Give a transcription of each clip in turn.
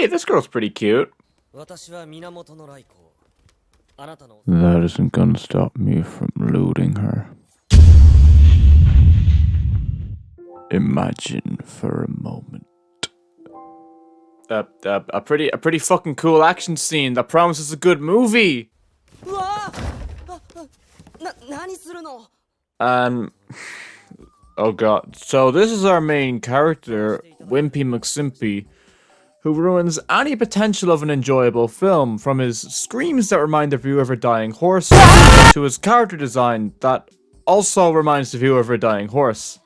Hey, this girl's pretty cute. That isn't gonna stop me from looting her. Imagine for a moment. A pretty fucking cool action scene that promises a good movie. Oh god. So this is our main character, Wimpy McSimpy, who ruins any potential of an enjoyable film, from his screams that remind the viewer of a dying horse, to his character design that also reminds the viewer of a dying horse.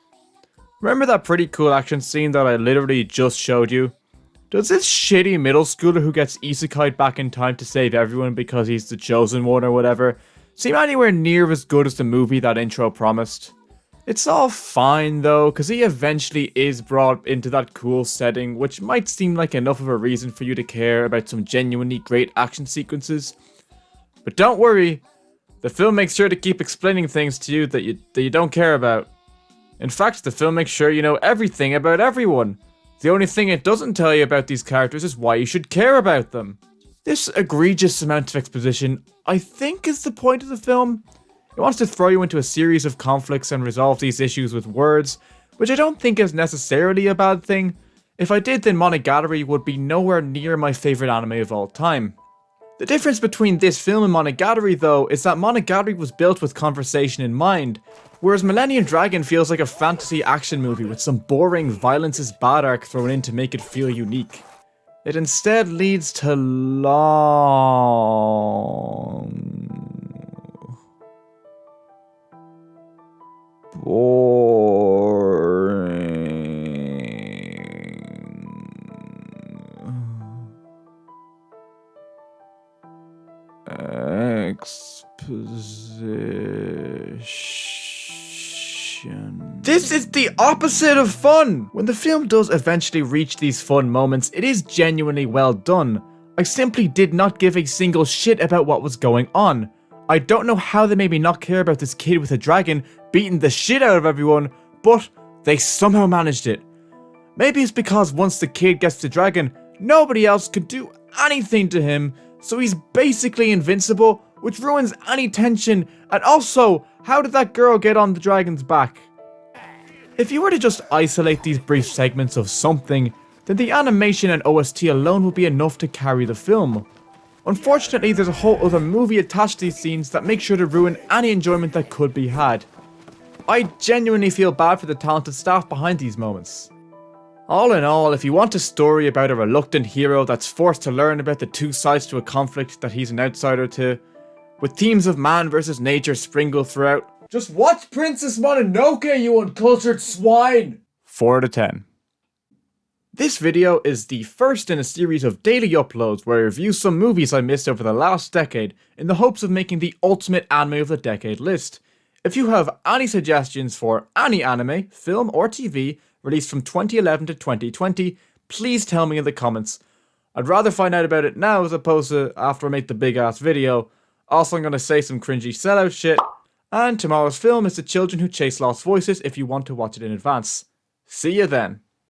Remember that pretty cool action scene that I literally just showed you? Does this shitty middle schooler who gets isekai'd back in time to save everyone because he's the chosen one or whatever seem anywhere near as good as the movie that intro promised? It's all fine though, cause he eventually is brought into that cool setting, which might seem like enough of a reason for you to care about some genuinely great action sequences. But don't worry, the film makes sure to keep explaining things to you that you don't care about. In fact, the film makes sure you know everything about everyone. The only thing it doesn't tell you about these characters is why you should care about them. This egregious amount of exposition, I think, is the point of the film. It wants to throw you into a series of conflicts and resolve these issues with words, which I don't think is necessarily a bad thing. If I did, then Monogatari would be nowhere near my favorite anime of all time. The difference between this film and Monogatari though is that Monogatari was built with conversation in mind, whereas Millennium Dragon feels like a fantasy action movie with some boring violence is bad arc thrown in to make it feel unique. It instead leads to exposition. This is the opposite of fun! When the film does eventually reach these fun moments, it is genuinely well done. I simply did not give a single shit about what was going on. I don't know how they made me not care about this kid with a dragon beating the shit out of everyone, but they somehow managed it. Maybe it's because once the kid gets the dragon, nobody else could do anything to him, so he's basically invincible, which ruins any tension. And also, how did that girl get on the dragon's back? If you were to just isolate these brief segments of something, then the animation and OST alone would be enough to carry the film. Unfortunately, there's a whole other movie attached to these scenes that make sure to ruin any enjoyment that could be had. I genuinely feel bad for the talented staff behind these moments. All in all, if you want a story about a reluctant hero that's forced to learn about the two sides to a conflict that he's an outsider to, with themes of man versus nature sprinkled throughout, just watch Princess Mononoke, you uncultured swine! 4 out of 10. This video is the first in a series of daily uploads where I review some movies I missed over the last decade in the hopes of making the ultimate anime of the decade list. If you have any suggestions for any anime, film or TV released from 2011 to 2020, please tell me in the comments. I'd rather find out about it now as opposed to after I make the big ass video. Also, I'm gonna say some cringy sellout shit. And tomorrow's film is The Children Who Chase Lost Voices if you want to watch it in advance. See you then.